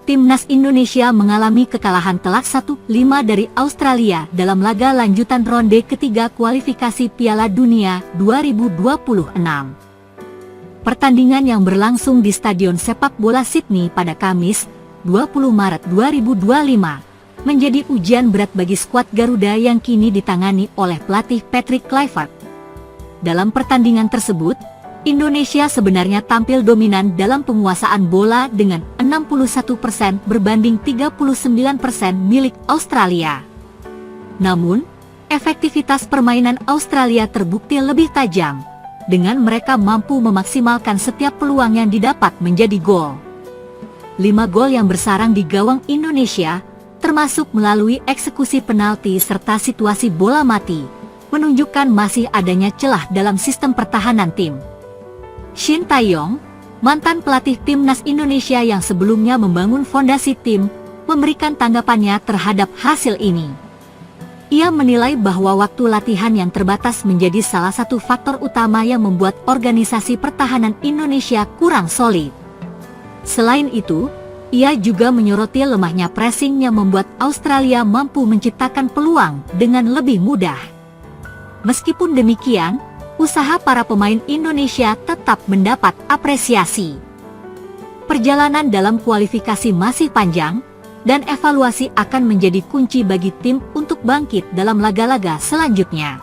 Timnas Indonesia mengalami kekalahan telak 1-5 dari Australia dalam laga lanjutan ronde ketiga kualifikasi Piala Dunia 2026. Pertandingan yang berlangsung di Stadion Sepak Bola Sydney pada Kamis, 20 Maret 2025, menjadi ujian berat bagi skuad Garuda yang kini ditangani oleh pelatih Patrick Kluivert. Dalam pertandingan tersebut, Indonesia sebenarnya tampil dominan dalam penguasaan bola dengan 61% berbanding 39% milik Australia. Namun, efektivitas permainan Australia terbukti lebih tajam, dengan mereka mampu memaksimalkan setiap peluang yang didapat menjadi gol. 5 gol yang bersarang di gawang Indonesia, termasuk melalui eksekusi penalti serta situasi bola mati, menunjukkan masih adanya celah dalam sistem pertahanan tim. Shin Tae-yong, mantan pelatih Timnas Indonesia yang sebelumnya membangun fondasi tim, memberikan tanggapannya terhadap hasil ini. Ia menilai bahwa waktu latihan yang terbatas menjadi salah satu faktor utama yang membuat organisasi pertahanan Indonesia kurang solid. Selain itu, ia juga menyoroti lemahnya pressing yang membuat Australia mampu menciptakan peluang dengan lebih mudah. Meskipun demikian, usaha para pemain Indonesia tetap mendapat apresiasi. Perjalanan dalam kualifikasi masih panjang, dan evaluasi akan menjadi kunci bagi tim untuk bangkit dalam laga-laga selanjutnya.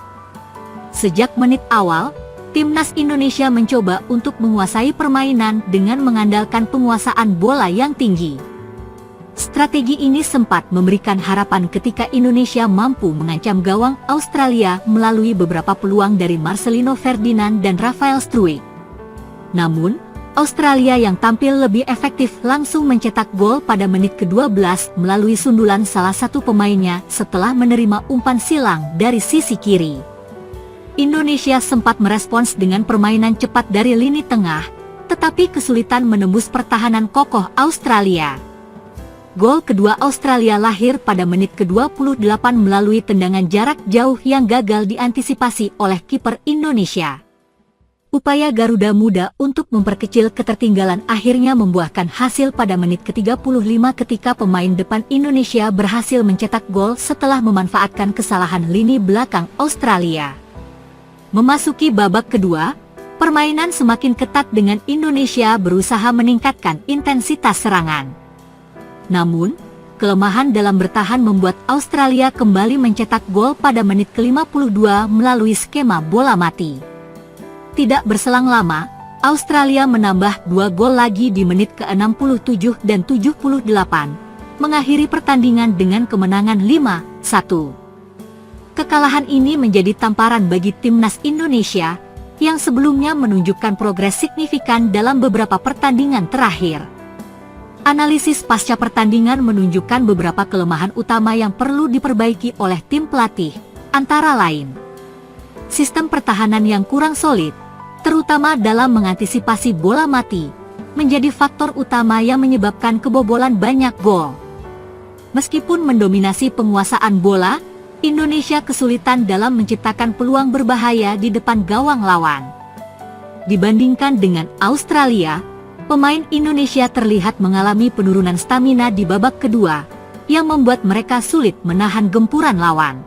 Sejak menit awal, Timnas Indonesia mencoba untuk menguasai permainan dengan mengandalkan penguasaan bola yang tinggi. Strategi ini sempat memberikan harapan ketika Indonesia mampu mengancam gawang Australia melalui beberapa peluang dari Marcelino Ferdinand dan Rafael Struijk. Namun, Australia yang tampil lebih efektif langsung mencetak gol pada menit ke-12 melalui sundulan salah satu pemainnya setelah menerima umpan silang dari sisi kiri. Indonesia sempat merespons dengan permainan cepat dari lini tengah, tetapi kesulitan menembus pertahanan kokoh Australia. Gol kedua Australia lahir pada menit ke-28 melalui tendangan jarak jauh yang gagal diantisipasi oleh kiper Indonesia. Upaya Garuda Muda untuk memperkecil ketertinggalan akhirnya membuahkan hasil pada menit ke-35 ketika pemain depan Indonesia berhasil mencetak gol setelah memanfaatkan kesalahan lini belakang Australia. Memasuki babak kedua, permainan semakin ketat dengan Indonesia berusaha meningkatkan intensitas serangan. Namun, kelemahan dalam bertahan membuat Australia kembali mencetak gol pada menit ke-52 melalui skema bola mati. Tidak berselang lama, Australia menambah 2 gol lagi di menit ke-67 dan 78, mengakhiri pertandingan dengan kemenangan 5-1. Kekalahan ini menjadi tamparan bagi Timnas Indonesia, yang sebelumnya menunjukkan progres signifikan dalam beberapa pertandingan terakhir. Analisis pasca pertandingan menunjukkan beberapa kelemahan utama yang perlu diperbaiki oleh tim pelatih, antara lain sistem pertahanan yang kurang solid, terutama dalam mengantisipasi bola mati, menjadi faktor utama yang menyebabkan kebobolan banyak gol. Meskipun mendominasi penguasaan bola, Indonesia kesulitan dalam menciptakan peluang berbahaya di depan gawang lawan. Dibandingkan dengan Australia, pemain Indonesia terlihat mengalami penurunan stamina di babak kedua, yang membuat mereka sulit menahan gempuran lawan.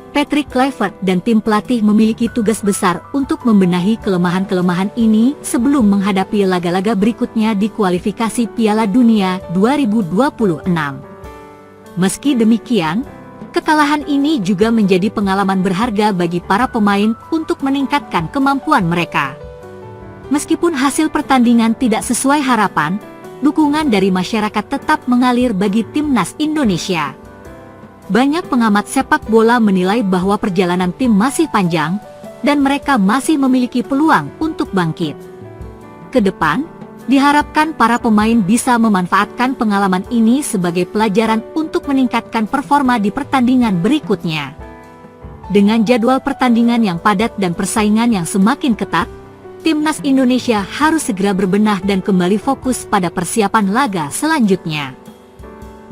Patrick Kluivert dan tim pelatih memiliki tugas besar untuk membenahi kelemahan-kelemahan ini sebelum menghadapi laga-laga berikutnya di kualifikasi Piala Dunia 2026. Meski demikian, kekalahan ini juga menjadi pengalaman berharga bagi para pemain untuk meningkatkan kemampuan mereka. Meskipun hasil pertandingan tidak sesuai harapan, dukungan dari masyarakat tetap mengalir bagi Timnas Indonesia. Banyak pengamat sepak bola menilai bahwa perjalanan tim masih panjang, dan mereka masih memiliki peluang untuk bangkit. Ke depan, diharapkan para pemain bisa memanfaatkan pengalaman ini sebagai pelajaran untuk meningkatkan performa di pertandingan berikutnya. Dengan jadwal pertandingan yang padat dan persaingan yang semakin ketat, Timnas Indonesia harus segera berbenah dan kembali fokus pada persiapan laga selanjutnya.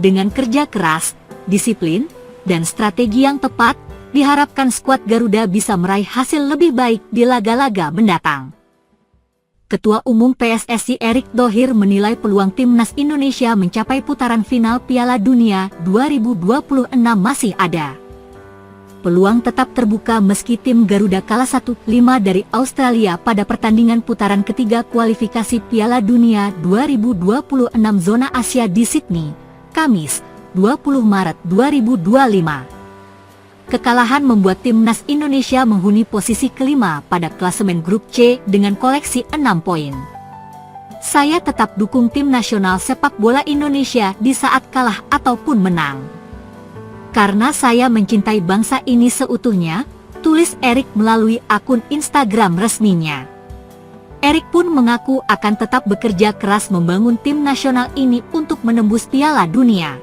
Dengan kerja keras, disiplin, dan strategi yang tepat, diharapkan skuad Garuda bisa meraih hasil lebih baik di laga-laga mendatang. Ketua Umum PSSI Erick Thohir menilai peluang timnas Indonesia mencapai putaran final Piala Dunia 2026 masih ada. Peluang tetap terbuka meski tim Garuda kalah 1-5 dari Australia pada pertandingan putaran ketiga kualifikasi Piala Dunia 2026 zona Asia di Sydney, Kamis, 20 Maret 2025. Kekalahan membuat timnas Indonesia menghuni posisi kelima pada klasemen grup C dengan koleksi 6 poin. Saya tetap dukung tim nasional sepak bola Indonesia di saat kalah ataupun menang. Karena saya mencintai bangsa ini seutuhnya, tulis Erick melalui akun Instagram resminya. Erick pun mengaku akan tetap bekerja keras membangun tim nasional ini untuk menembus Piala Dunia.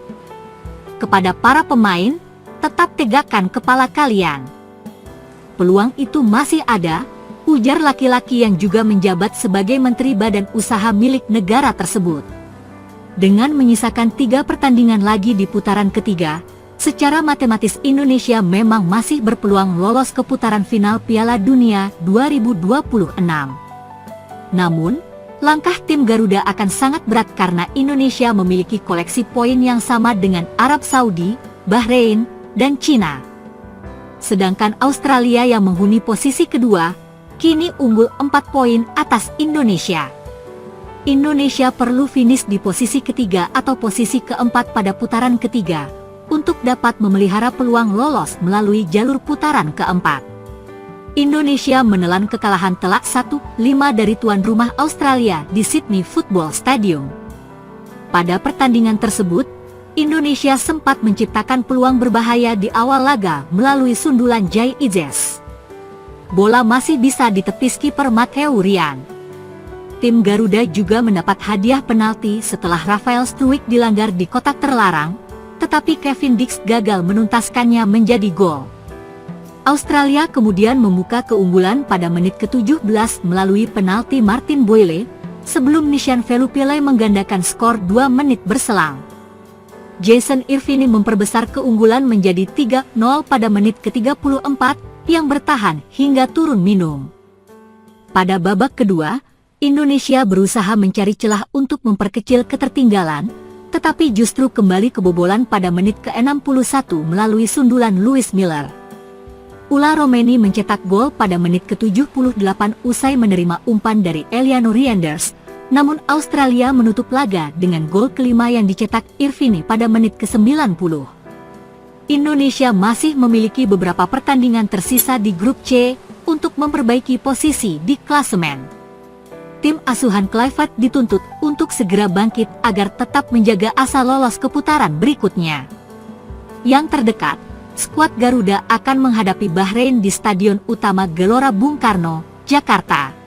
Kepada para pemain, tetap tegakkan kepala kalian. Peluang itu masih ada, ujar laki-laki yang juga menjabat sebagai Menteri Badan Usaha milik negara tersebut. Dengan menyisakan 3 pertandingan lagi di putaran ketiga, secara matematis Indonesia memang masih berpeluang lolos ke putaran final Piala Dunia 2026. Namun, langkah tim Garuda akan sangat berat karena Indonesia memiliki koleksi poin yang sama dengan Arab Saudi, Bahrain, dan Cina. Sedangkan Australia yang menghuni posisi kedua, kini unggul 4 poin atas Indonesia. Indonesia perlu finish di posisi ketiga atau posisi keempat pada putaran ketiga, untuk dapat memelihara peluang lolos melalui jalur putaran keempat. Indonesia menelan kekalahan telak 1-5 dari tuan rumah Australia di Sydney Football Stadium. Pada pertandingan tersebut, Indonesia sempat menciptakan peluang berbahaya di awal laga melalui sundulan Jai Ijes. Bola masih bisa ditepis kiper Matteo Ryan. Tim Garuda juga mendapat hadiah penalti setelah Rafael Struijk dilanggar di kotak terlarang, tetapi Kevin Dix gagal menuntaskannya menjadi gol. Australia kemudian membuka keunggulan pada menit ke-17 melalui penalti Martin Boyle, sebelum Nishan Velupillay menggandakan skor 2 menit berselang. Jason Irvine memperbesar keunggulan menjadi 3-0 pada menit ke-34 yang bertahan hingga turun minum. Pada babak kedua, Indonesia berusaha mencari celah untuk memperkecil ketertinggalan, tetapi justru kembali kebobolan pada menit ke-61 melalui sundulan Louis Miller. Ula Romeni mencetak gol pada menit ke-78 usai menerima umpan dari Eliano Reinders. Namun Australia menutup laga dengan gol kelima yang dicetak Irvine pada menit ke-90. Indonesia masih memiliki beberapa pertandingan tersisa di grup C untuk memperbaiki posisi di klasemen. Tim asuhan Kluivert dituntut untuk segera bangkit agar tetap menjaga asa lolos ke putaran berikutnya. Yang terdekat, skuad Garuda akan menghadapi Bahrain di Stadion Utama Gelora Bung Karno, Jakarta.